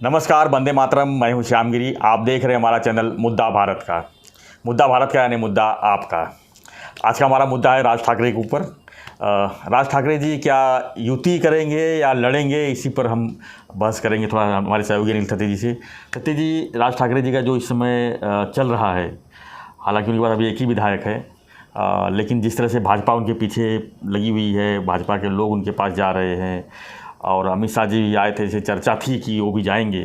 नमस्कार, वंदे मातरम। मैं हूं श्यामगिरी। आप देख रहे हैं हमारा चैनल मुद्दा भारत का। मुद्दा भारत का यानी मुद्दा आपका। आज का हमारा मुद्दा है राज ठाकरे के ऊपर। राज ठाकरे जी क्या युति करेंगे या लड़ेंगे, इसी पर हम बहस करेंगे थोड़ा हमारे सहयोगी अनिल थत्ते जी से। थत्ते जी, राज ठाकरे जी का जो इस समय चल रहा है, हालांकि उनके पास अभी एक ही विधायक है, लेकिन जिस तरह से भाजपा उनके पीछे लगी हुई है, भाजपा के लोग उनके पास जा रहे हैं और अमित शाह जी भी आए थे, जैसे चर्चा थी कि वो भी जाएंगे,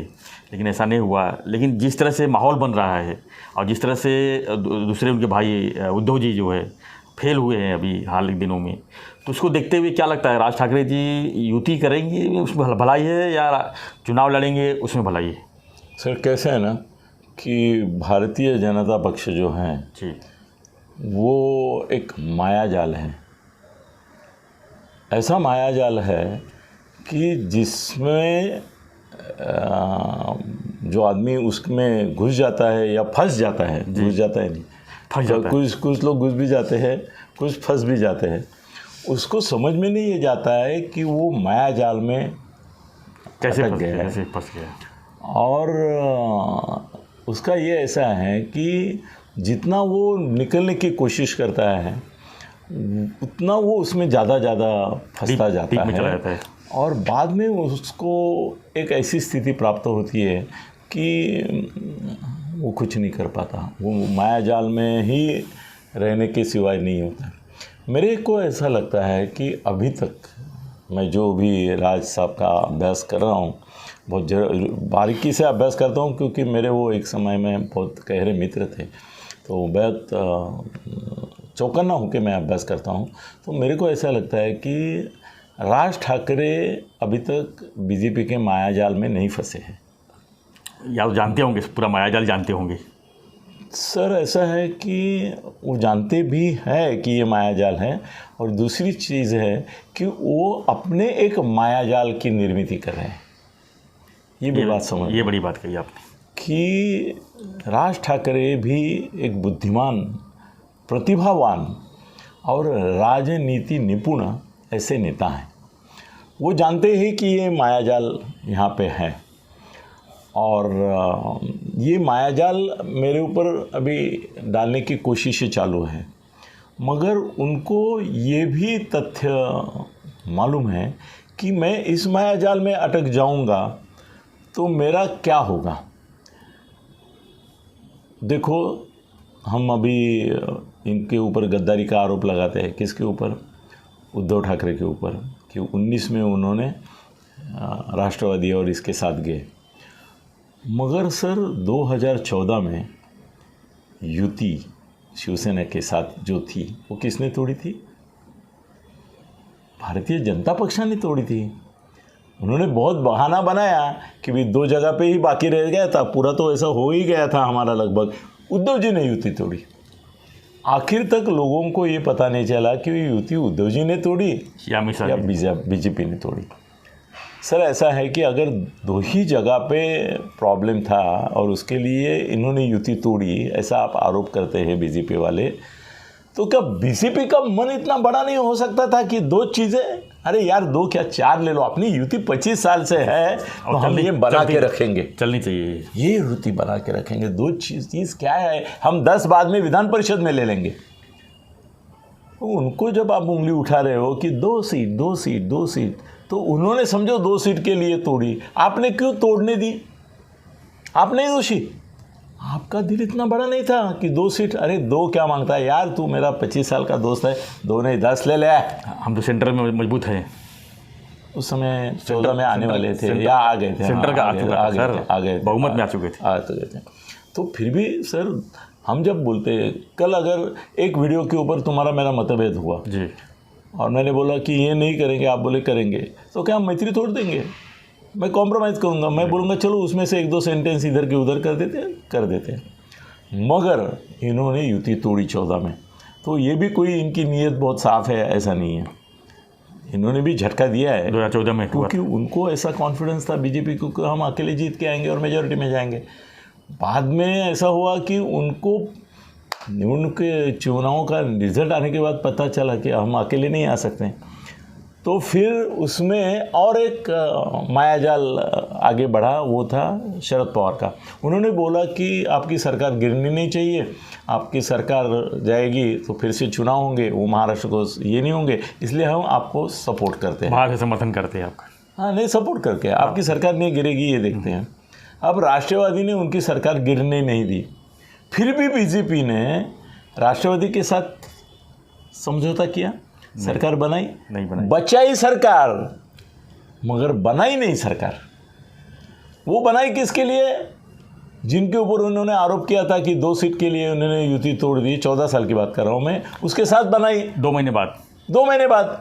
लेकिन ऐसा नहीं हुआ। लेकिन जिस तरह से माहौल बन रहा है और जिस तरह से दूसरे उनके भाई उद्धव जी जो है फेल हुए हैं अभी हाल के दिनों में, तो उसको देखते हुए क्या लगता है, राज ठाकरे जी युति करेंगे उसमें भलाई है या चुनाव लड़ेंगे उसमें भलाई है? सर, कैसे है ना कि भारतीय जनता पक्ष जो है जी, वो एक मायाजाल है। ऐसा मायाजाल है कि जिसमें जो आदमी उसमें घुस जाता है या फंस जाता है, घुस जाता है नहीं, फंस जाता है। कुछ लोग घुस भी जाते हैं, कुछ फंस भी जाते हैं। उसको समझ में नहीं ये जाता है कि वो मायाजाल में कैसे अटक गया है। कैसे फंस गया। और उसका ये ऐसा है कि जितना वो निकलने की कोशिश करता है उतना वो उसमें ज़्यादा फंसता जाता है और बाद में उसको एक ऐसी स्थिति प्राप्त होती है कि वो कुछ नहीं कर पाता, वो मायाजाल में ही रहने के सिवाय नहीं होता। मेरे को ऐसा लगता है कि अभी तक मैं जो भी राज साहब का अभ्यास कर रहा हूँ, बहुत बारीकी से अभ्यास करता हूँ, क्योंकि मेरे वो एक समय में बहुत गहरे मित्र थे, तो बहुत चौकन्ना होकर मैं अभ्यास करता हूँ। तो मेरे को ऐसा लगता है कि राज ठाकरे अभी तक बीजेपी के मायाजाल में नहीं फंसे हैं। या वो जानते होंगे, पूरा मायाजाल जानते होंगे? सर, ऐसा है कि वो जानते भी है कि ये मायाजाल है, और दूसरी चीज़ है कि वो अपने एक मायाजाल की निर्मित कर रहे हैं। ये बात समझ, ये बड़ी बात कही आपने कि राज ठाकरे भी एक बुद्धिमान, प्रतिभावान और राजनीति निपुण ऐसे नेता हैं। वो जानते हैं कि ये मायाजाल यहाँ पे है, और ये मायाजाल मेरे ऊपर अभी डालने की कोशिशें चालू है, मगर उनको ये भी तथ्य मालूम है कि मैं इस मायाजाल में अटक जाऊंगा तो मेरा क्या होगा। देखो, हम अभी इनके ऊपर गद्दारी का आरोप लगाते हैं। किसके ऊपर? उद्धव ठाकरे के ऊपर, कि 19 में उन्होंने राष्ट्रवादी और इसके साथ गए। मगर सर, 2014 में युति शिवसेना के साथ जो थी वो किसने तोड़ी थी? भारतीय जनता पक्ष ने तोड़ी थी। उन्होंने बहुत बहाना बनाया कि भी 2 जगह पे ही बाकी रह गया था, पूरा तो ऐसा हो ही गया था हमारा लगभग। उद्धव जी ने युति तोड़ी। आखिर तक लोगों को ये पता नहीं चला कि युति उद्धव जी ने तोड़ी या बीजेपी ने तोड़ी। सर, ऐसा है कि अगर 2 ही जगह पे प्रॉब्लम था और उसके लिए इन्होंने युति तोड़ी, ऐसा आप आरोप करते हैं बीजेपी वाले, तो क्या बीजेपी का मन इतना बड़ा नहीं हो सकता था कि 2 चीज़ें, अरे यार 2 क्या 4 ले लो, अपनी युति 25 साल से है तो हम ये बना के रखेंगे, चलनी चाहिए, ये युति बना के रखेंगे। 2 चीज़ क्या है, हम 10 बाद में विधान परिषद में ले लेंगे। तो उनको जब आप उंगली उठा रहे हो कि 2 सीट, तो उन्होंने समझो 2 सीट के लिए तोड़ी, आपने क्यों तोड़ने दी? आप नहीं दोषी, आपका दिल इतना बड़ा नहीं था कि 2 सीट, अरे 2 क्या मांगता है यार, तू मेरा 25 साल का दोस्त है, 2 नहीं 10 ले ले। हम तो सेंटर में मजबूत हैं। उस समय 14 में आने वाले थे या आ गए थे, सेंटर का आ गए थे, बहुमत में आ चुके थे। तो फिर भी सर, हम जब बोलते, कल अगर एक वीडियो के ऊपर तुम्हारा मेरा मतभेद हुआ जी, और मैंने बोला कि ये नहीं करेंगे, आप बोले करेंगे, तो क्या हम मैत्री तोड़ देंगे? मैं कॉम्प्रोमाइज़ करूँगा, मैं बोलूँगा चलो उसमें से 1-2 सेंटेंस इधर के उधर कर देते हैं। मगर इन्होंने युति तोड़ी 14 में, तो ये भी कोई इनकी नीयत बहुत साफ़ है ऐसा नहीं है। इन्होंने भी झटका दिया है 2014 में, क्योंकि उनको ऐसा कॉन्फिडेंस था बीजेपी को कि हम अकेले जीत के आएंगे और मेजॉरिटी में जाएंगे। बाद में ऐसा हुआ कि उनको उनके चुनावों का रिजल्ट आने के बाद पता चला कि हम अकेले नहीं आ सकते। तो फिर उसमें और एक मायाजाल आगे बढ़ा, वो था शरद पवार का। उन्होंने बोला कि आपकी सरकार गिरनी नहीं चाहिए, आपकी सरकार जाएगी तो फिर से चुनाव होंगे, वो महाराष्ट्र को ये नहीं होंगे, इसलिए हम आपको सपोर्ट करते हैं। बाहर से समर्थन करते हैं आपका? हाँ, नहीं सपोर्ट करके आपकी सरकार नहीं गिरेगी, ये देखते हैं। अब राष्ट्रवादी ने उनकी सरकार गिरने नहीं दी, फिर भी बीजेपी ने राष्ट्रवादी के साथ समझौता किया, सरकार बनाई नहीं बनाई, बचाई सरकार, मगर बनाई नहीं सरकार। वो बनाई किसके लिए? जिनके ऊपर उन्होंने आरोप किया था कि 2 सीट के लिए उन्होंने युति तोड़ दी, 14 साल की बात कर रहा हूँ मैं, उसके साथ बनाई 2 महीने बाद। 2 महीने बाद।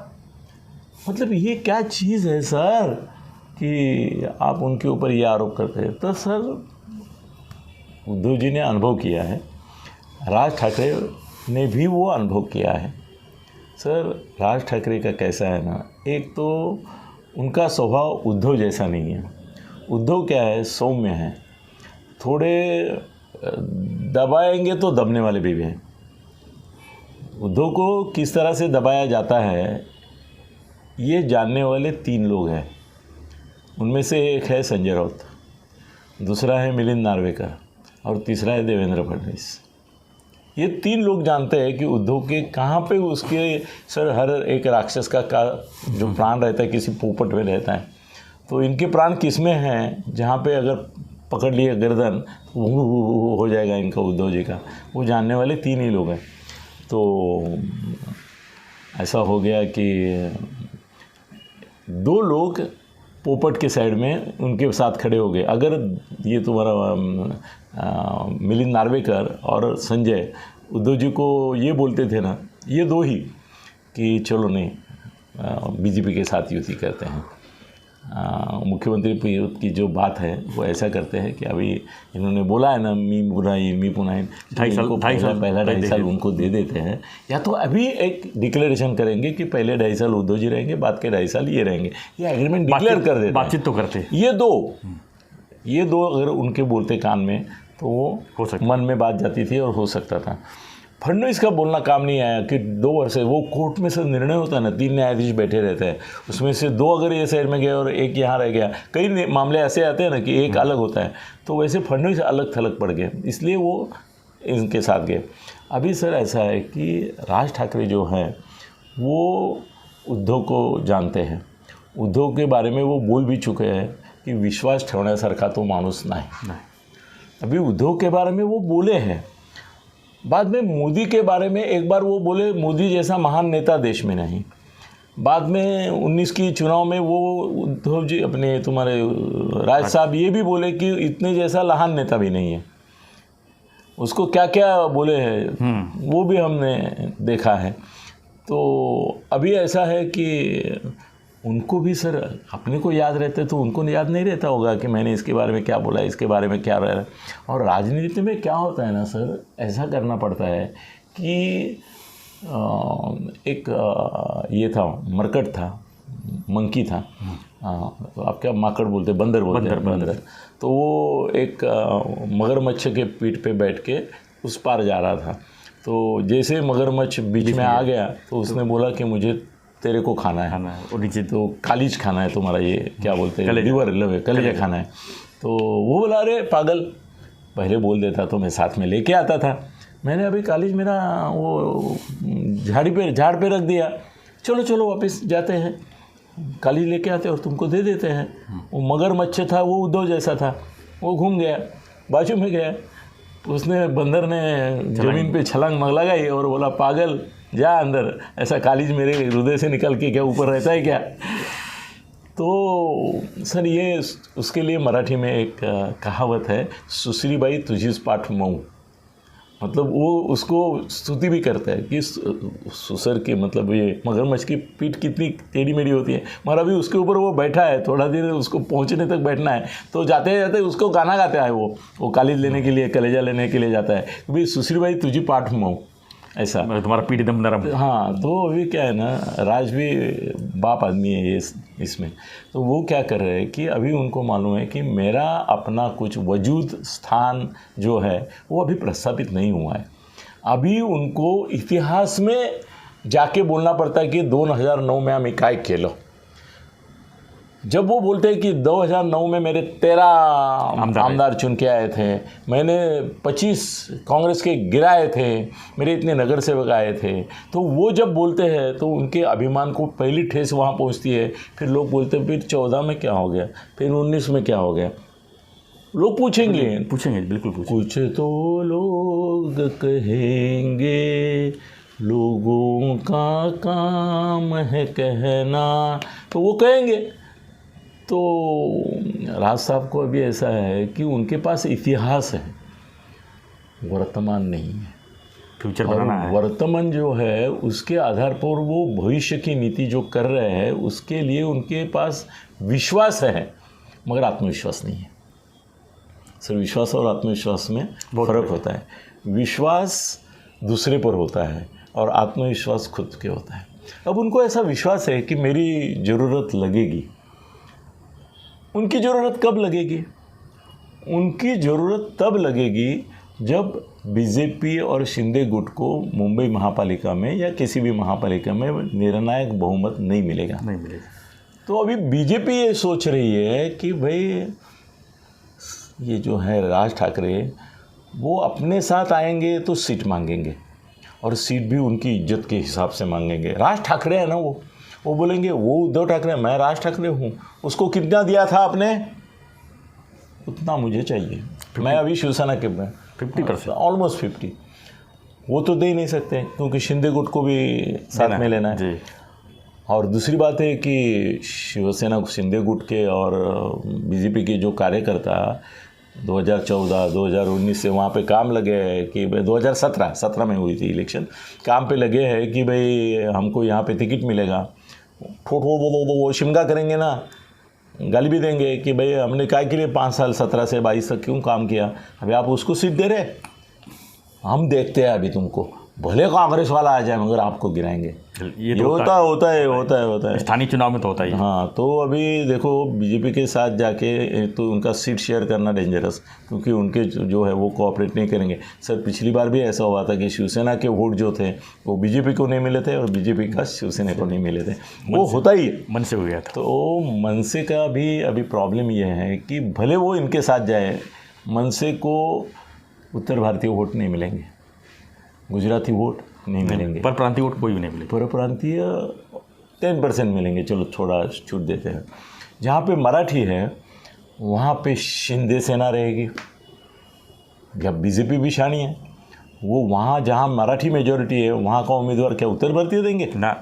मतलब ये क्या चीज़ है सर कि आप उनके ऊपर ये आरोप करते हैं? तो सर उद्धव जी ने अनुभव किया है, राज ठाकरे ने भी वो अनुभव किया है। सर राज ठाकरे का कैसा है ना, एक तो उनका स्वभाव उद्धव जैसा नहीं है। उद्धव क्या है, सौम्य है, थोड़े दबाएंगे तो दबने वाले भी हैं। उद्धव को किस तरह से दबाया जाता है ये जानने वाले 3 लोग हैं। उनमें से एक है संजय राउत, दूसरा है मिलिंद नार्वेकर और तीसरा है देवेंद्र फडणवीस। ये 3 लोग जानते हैं कि उद्धव के कहाँ पे उसके सर हर एक राक्षस का जो प्राण रहता है किसी पोपट में रहता है, तो इनके प्राण किस में हैं, जहाँ पे अगर पकड़ लिए गर्दन वो हो जाएगा इनका, उद्धव जी का। वो जानने वाले 3 ही लोग हैं। तो ऐसा हो गया कि 2 लोग पोपट के साइड में उनके साथ खड़े हो गए। अगर ये तुम्हारा मिलिंद नार्वेकर और संजय उद्धव जी को ये बोलते थे ना, ये 2 ही, कि चलो नहीं बीजेपी के साथ युति करते हैं, मुख्यमंत्री की जो बात है वो ऐसा करते हैं कि अभी इन्होंने बोला है ना मी पुनाइन 2.5 साल पहला 2.5 साल उनको दे देते हैं, या तो अभी एक डिक्लेरेशन करेंगे कि पहले 2.5 साल उद्धव जी रहेंगे, बाद के 2.5 साल ये रहेंगे, ये एग्रीमेंट डिक्लेयर कर देते। बातचीत तो करते ये दो अगर उनके बोलते कान में तो वो मन में बात जाती थी और हो सकता था। फडणवीस का बोलना काम नहीं आया कि 2 वर्ष से वो कोर्ट में से निर्णय होता है ना, 3 न्यायाधीश बैठे रहते हैं, उसमें से 2 अगर ये साइड में गए और एक यहाँ रह गया, कई मामले ऐसे आते हैं ना कि एक अलग होता है, तो वैसे फडणवीस अलग थलग पड़ गए, इसलिए वो इनके साथ गए। अभी सर ऐसा है कि राज ठाकरे जो हैं वो उद्धव को जानते हैं, उद्धव के बारे में वो बोल भी चुके हैं कि विश्वास ठेवण्यासारखा तो माणूस नाही। अभी उद्धव के बारे में वो बोले हैं, बाद में मोदी के बारे में एक बार वो बोले मोदी जैसा महान नेता देश में नहीं, बाद में 19 की चुनाव में वो उद्धव जी अपने तुम्हारे राज साहब ये भी बोले कि इतने जैसा लहान नेता भी नहीं है। उसको क्या क्या बोले हैं वो भी हमने देखा है। तो अभी ऐसा है कि उनको भी सर अपने को याद रहते तो उनको याद नहीं रहता होगा कि मैंने इसके बारे में क्या बोला, इसके बारे में क्या रहा है। और राजनीति में क्या होता है ना सर, ऐसा करना पड़ता है कि एक ये था मरकट था, मंकी था, आप क्या माकड़ बोलते, बंदर बोलते हैं, बंदर। तो वो एक मगरमच्छ के पीठ पे बैठ के उस पार जा रहा था, तो जैसे मगरमच्छ बीच में आ गया तो उसने बोला कि मुझे तेरे को खाना है और नीचे तो कालीज खाना है तुम्हारा, ये क्या बोलते हैं लिवर कलेजा खाना है। तो वो बोला अरे पागल, पहले बोल देता तो मैं साथ में लेके आता था, मैंने अभी कालीज मेरा वो झाड़ पे रख दिया, चलो वापस जाते हैं, कालीज लेके आते और तुमको दे देते हैं। वो मगरमच्छ था, वो उद्धव जैसा था, वो घूम गया, बाजू में गया, उसने बंदर ने ज़मीन पे छलांग लगाई और बोला पागल जा अंदर, ऐसा कालीज मेरे हृदय से निकल के क्या ऊपर रहता है क्या। तो सर ये उसके लिए मराठी में एक कहावत है, सुसरीबाई तुझीच पाठ मऊ, मतलब वो उसको स्तुति भी करता है कि सुसर के मतलब ये मगरमच्छ की पीठ कितनी टेढ़ी मेढ़ी होती है, मगर अभी उसके ऊपर वो बैठा है, थोड़ा देर उसको पहुंचने तक बैठना है, तो जाते जाते उसको गाना गाता है, वो कालीज लेने के लिए, कलेजा लेने के लिए जाता है, भाई सुसरीबाई तुझी पाठ मऊ, ऐसा तुम्हारा पीठ एकदम नरम। हाँ, तो अभी क्या है ना, राज भी बाप आदमी है ये इसमें, तो वो क्या कर रहे हैं कि अभी उनको मालूम है कि मेरा अपना कुछ वजूद स्थान जो है वो अभी प्रस्थापित नहीं हुआ है। अभी उनको इतिहास में जाके बोलना पड़ता है कि 2009 में आम्ही काय केलं. जब वो बोलते हैं कि 2009 में मेरे 13 आमदार चुन के आए थे, मैंने 25 कांग्रेस के गिराए थे, मेरे इतने नगर सेवक आए थे, तो वो जब बोलते हैं तो उनके अभिमान को पहली ठेस वहाँ पहुँचती है. फिर लोग बोलते हैं फिर 14 में क्या हो गया, फिर 19 में क्या हो गया. लोग पूछेंगे बिल्कुल पूछेंगे. कुछ तो लोग कहेंगे, लोगों का काम है कहना, तो वो कहेंगे. तो राज साहब को अभी ऐसा है कि उनके पास इतिहास है, वर्तमान नहीं है. फ्यूचर बनाना है. वर्तमान जो है उसके आधार पर वो भविष्य की नीति जो कर रहे हैं उसके लिए उनके पास विश्वास है, मगर आत्मविश्वास नहीं है. सर, विश्वास और आत्मविश्वास में फ़र्क होता है. विश्वास दूसरे पर होता है और आत्मविश्वास खुद के होता है. अब उनको ऐसा विश्वास है कि मेरी ज़रूरत लगेगी. उनकी ज़रूरत कब लगेगी? उनकी ज़रूरत तब लगेगी जब बीजेपी और शिंदे गुट को मुंबई महापालिका में या किसी भी महापालिका में निर्णायक बहुमत नहीं मिलेगा. तो अभी बीजेपी ये सोच रही है कि भाई ये जो है राज ठाकरे वो अपने साथ आएंगे तो सीट मांगेंगे और सीट भी उनकी इज्जत के हिसाब से मांगेंगे. राज ठाकरे है ना, वो बोलेंगे वो उद्धव ठाकरे, मैं राज ठाकरे हूँ, उसको कितना दिया था आपने, उतना मुझे चाहिए. मैं अभी शिवसेना के 50%, ऑलमोस्ट 50. वो तो दे ही नहीं सकते क्योंकि शिंदे गुट को भी साथ में लेना है. और दूसरी बात है कि शिवसेना शिंदे गुट के और बीजेपी के जो कार्यकर्ता 2014 2019 से वहाँ पे काम लगे हैं कि 2017 में हुई थी इलेक्शन, काम पे लगे हैं कि भाई हमको यहाँ पे टिकट मिलेगा. ठोठ वो शिमगा करेंगे ना, गाली भी देंगे कि भाई हमने काय के लिए 5 साल 17 से 22 तक क्यों काम किया, अभी आप उसको सीट दे रहे, हम देखते हैं अभी तुमको, भले कांग्रेस वाला आ जाए मगर आपको गिराएंगे. ये तो होता है. स्थानीय चुनाव में तो होता ही. हाँ, तो अभी देखो बीजेपी के साथ जाके तो उनका सीट शेयर करना डेंजरस, क्योंकि उनके जो है वो कोऑपरेट नहीं करेंगे. सर, पिछली बार भी ऐसा हुआ था कि शिवसेना के वोट जो थे वो बीजेपी को नहीं मिले थे और बीजेपी का शिवसेना को नहीं मिले थे. वो होता ही है, मन से हो गया था. तो मनसे का भी अभी प्रॉब्लम ये है कि भले वो इनके साथ जाए, मनसे को उत्तर भारतीय वोट नहीं मिलेंगे, गुजराती वोट नहीं मिलेंगे, पर प्रांतीय वोट कोई भी नहीं मिलेगा. पर प्रांतीय 10% मिलेंगे, चलो थोड़ा छूट देते हैं. जहाँ पे मराठी है वहाँ पे शिंदे सेना रहेगी. जब बीजेपी भी शानी है, वो वहाँ जहाँ मराठी मेजॉरिटी है वहाँ का उम्मीदवार क्या उत्तर भारतीय देंगे ना,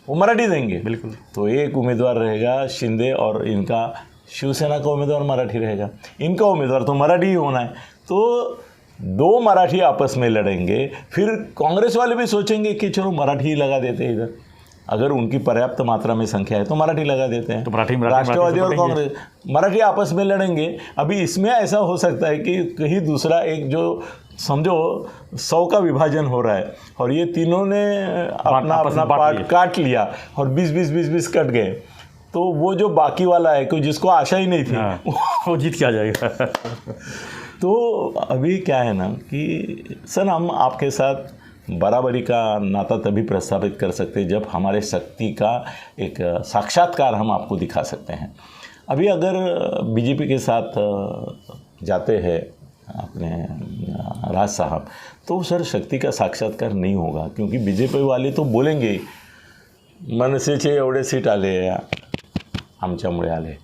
वो मराठी देंगे. बिल्कुल. तो एक उम्मीदवार रहेगा शिंदे और इनका शिवसेना का उम्मीदवार मराठी रहेगा. इनका उम्मीदवार तो मराठी ही होना है. तो 2 मराठी आपस में लड़ेंगे. फिर कांग्रेस वाले भी सोचेंगे कि चलो मराठी ही लगा देते हैं इधर, अगर उनकी पर्याप्त मात्रा में संख्या है तो मराठी लगा देते हैं. तो मराठी राष्ट्रवादी और कांग्रेस मराठी आपस में लड़ेंगे. अभी इसमें ऐसा हो सकता है कि कहीं दूसरा एक जो समझो 100 का विभाजन हो रहा है और ये तीनों ने अपना पार्ट काट लिया और 20 कट गए, तो वो जो बाकी वाला है कि जिसको आशा ही नहीं थी वो जीत के आ जाएगा. तो अभी क्या है ना कि सर, हम आपके साथ बराबरी का नाता तभी प्रस्थापित कर सकते हैं जब हमारे शक्ति का एक साक्षात्कार हम आपको दिखा सकते हैं. अभी अगर बीजेपी के साथ जाते हैं अपने राज साहब, तो सर शक्ति का साक्षात्कार नहीं होगा, क्योंकि बीजेपी वाले तो बोलेंगे मनसेचे एवढे सीट आले आमच्यामुळे आले.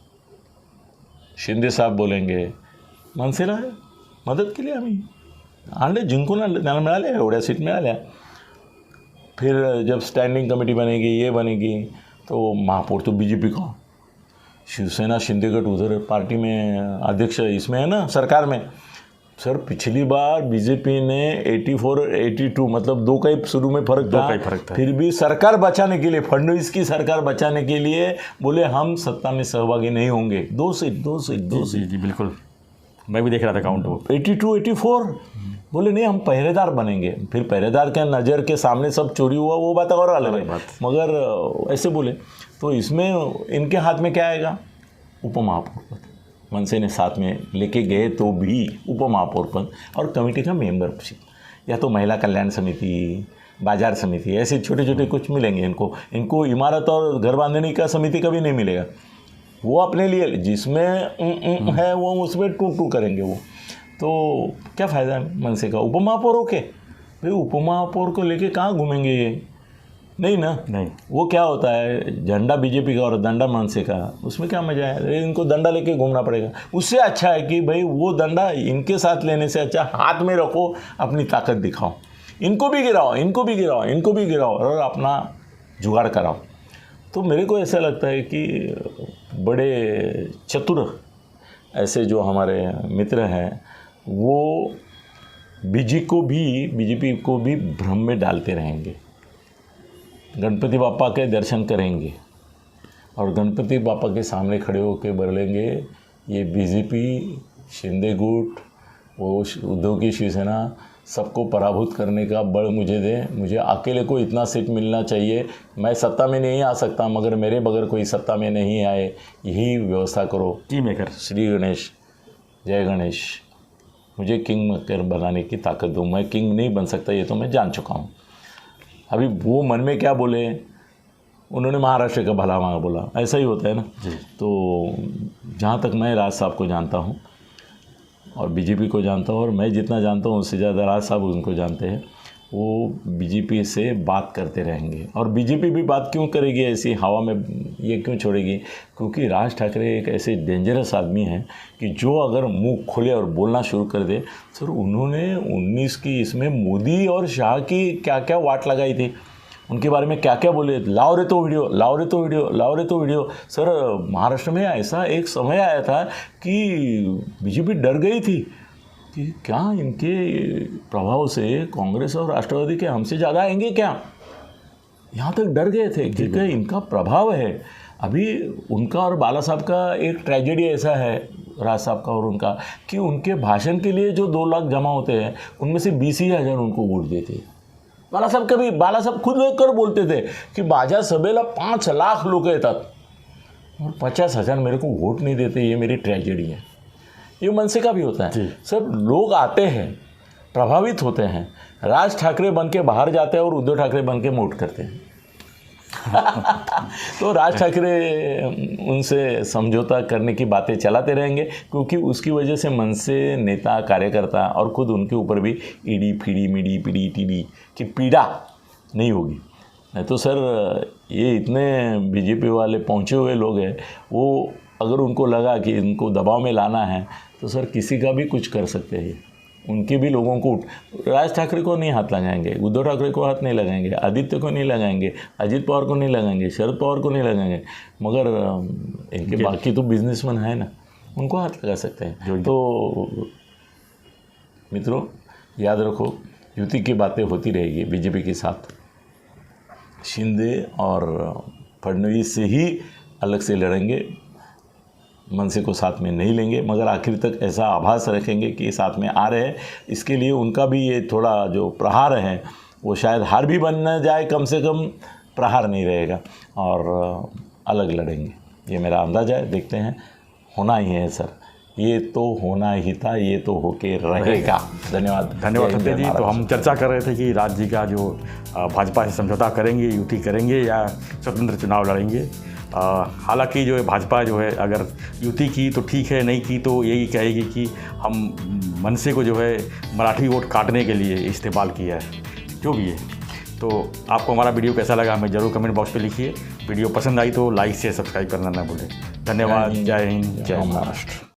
शिंदे साहब बोलेंगे मनसेला मदत केली आम्ही, आणले, जिंकून आणले, त्यांना मिळाले एवढ्या सीट मिळाल्या. फिर जब स्टैंडिंग कमेटी बनेगी, ये बनेगी, तो महापौर तो बीजेपी का, शिवसेना शिंदेगढ़ उधर पार्टी में अध्यक्ष इसमें है ना, सरकार में. सर, पिछली बार बीजेपी ने 84-82 मतलब 2 का ही शुरू में फर्क था, फिर भी सरकार बचाने के लिए, फडणवीस की सरकार बचाने के लिए बोले हम सत्ता में सहभागी नहीं होंगे. 2 सीट. जी बिल्कुल, मैं भी देख रहा था काउंट. वो 82-84 बोले नहीं हम पहरेदार बनेंगे. फिर पहरेदार के नज़र के सामने सब चोरी हुआ, वो बात और अलग है, मगर ऐसे बोले. तो इसमें इनके हाथ में क्या आएगा? उपमहापौर पद. मनसे ने साथ में लेके गए तो भी उपमहापौर पद और कमेटी का मेंबरशिप, या तो महिला कल्याण समिति, बाजार समिति, ऐसे छोटे छोटे कुछ मिलेंगे इनको इमारत और घर बांधने का समिति कभी नहीं मिलेगा। वो अपने लिए जिसमें है वो उसमें टू करेंगे वो। तो क्या फ़ायदा है मनसे का? उपमहापौर के भाई, उपमहापौर को लेके कहाँ घूमेंगे ये? नहीं ना, नहीं। वो क्या होता है, झंडा बीजेपी का और डंडा मनसे का, उसमें क्या मजा है? इनको डंडा लेके घूमना पड़ेगा। उससे अच्छा है कि भाई वो डंडा इनके साथ लेने से अच्छा हाथ में रखो, अपनी ताकत दिखाओ, इनको भी गिराओ, इनको भी गिराओ, इनको भी गिराओ और अपना जुगाड़ कराओ। तो मेरे को ऐसा लगता है कि बड़े चतुर ऐसे जो हमारे मित्र हैं वो बीजेपी को भी भ्रम में डालते रहेंगे। गणपति बापा के दर्शन करेंगे और गणपति बापा के सामने खड़े होकर बोलेंगे ये बीजेपी, शिंदे गुट, वो उद्धव की शिवसेना, सबको पराभूत करने का बल मुझे दे, मुझे अकेले को इतना सीट मिलना चाहिए, मैं सत्ता में नहीं आ सकता मगर मेरे बगैर कोई सत्ता में नहीं आए, यही व्यवस्था करो। की मेकर श्री गणेश, जय गणेश, मुझे किंग मेकर बनाने की ताकत दो। मैं किंग नहीं बन सकता, ये तो मैं जान चुका हूँ। अभी वो मन में क्या बोले, उन्होंने महाराष्ट्र का भला वहाँ बोला, ऐसा ही होता है ना। तो जहाँ तक मैं राज साहब को जानता हूँ और बीजेपी को जानता हूँ, और मैं जितना जानता हूँ उससे ज़्यादा राज साहब उनको जानते हैं, वो बीजेपी से बात करते रहेंगे। और बीजेपी भी बात क्यों करेगी ऐसी हवा में, ये क्यों छोड़ेगी? क्योंकि राज ठाकरे एक ऐसे डेंजरस आदमी हैं कि जो अगर मुंह खोले और बोलना शुरू कर दे, सर उन्होंने 19 की इसमें मोदी और शाह की क्या क्या वाट लगाई थी, उनके बारे में क्या क्या बोले, लाओ रे तो वीडियो, लाओ रे तो वीडियो, लाओ रे तो वीडियो। सर महाराष्ट्र में ऐसा एक समय आया था कि बीजेपी डर गई थी कि क्या इनके प्रभाव से कांग्रेस और राष्ट्रवादी के हमसे ज़्यादा आएंगे क्या, यहाँ तक डर गए थे कि क्या इनका प्रभाव है। अभी उनका और बाला साहब का एक ट्रेजेडी ऐसा है, राज साहब का और उनका, कि उनके भाषण के लिए जो 2 लाख जमा होते हैं उनमें से 20,000 उनको वोट देते हैं। बाला साहब खुद कर बोलते थे कि माझ्या सभेला 5 लाख लोग येतात और 50,000 मेरे को वोट नहीं देते, ये मेरी ट्रेजेडी है। ये मनसे का भी होता है। सब लोग आते हैं, प्रभावित होते हैं, राज ठाकरे बन के बाहर जाते हैं और उद्धव ठाकरे बन के वोट करते हैं। तो राज ठाकरे उनसे समझौता करने की बातें चलाते रहेंगे, क्योंकि उसकी वजह से मनसे नेता, कार्यकर्ता और खुद उनके ऊपर भी ईडी फीडी मीडी पीडी टीडी की पीड़ा नहीं होगी। नहीं तो सर ये इतने बीजेपी वाले पहुँचे हुए लोग हैं, वो अगर उनको लगा कि इनको दबाव में लाना है तो सर किसी का भी कुछ कर सकते हैं। उनके भी लोगों को, राज ठाकरे को नहीं हाथ लगाएंगे, उद्धव ठाकरे को हाथ नहीं लगाएंगे, आदित्य को नहीं लगाएंगे, अजीत पवार को नहीं लगाएंगे, शरद पवार को नहीं लगाएंगे, मगर इनके बाकी तो बिजनेसमैन है ना, उनको हाथ लगा सकते हैं। तो मित्रों याद रखो, युति की बातें होती रहेगी बीजेपी के साथ। शिंदे और फडणवीस से ही अलग से लड़ेंगे, मनसे को साथ में नहीं लेंगे, मगर आखिर तक ऐसा आभास रखेंगे कि साथ में आ रहे हैं। इसके लिए उनका भी ये थोड़ा जो प्रहार है वो शायद हार भी बन न जाए, कम से कम प्रहार नहीं रहेगा और अलग लड़ेंगे, ये मेरा अंदाज़ा है। देखते हैं, होना ही है सर, ये तो होना ही था, ये तो होके रहेगा। धन्यवाद सत्य जी। तो हम चर्चा कर रहे थे कि राज्य जी का जो भाजपा से समझौता करेंगे, युति करेंगे या स्वतंत्र चुनाव लड़ेंगे। हालांकि जो है भाजपा जो है अगर युति की तो ठीक है, नहीं की तो यही कहेगी कि हम मनसे को जो है मराठी वोट काटने के लिए इस्तेमाल किया है, जो भी है। तो आपको हमारा वीडियो कैसा लगा हमें ज़रूर कमेंट बॉक्स पे लिखिए। वीडियो पसंद आई तो लाइक से सब्सक्राइब करना ना भूलें। धन्यवाद। जय हिंद, जय महाराष्ट्र।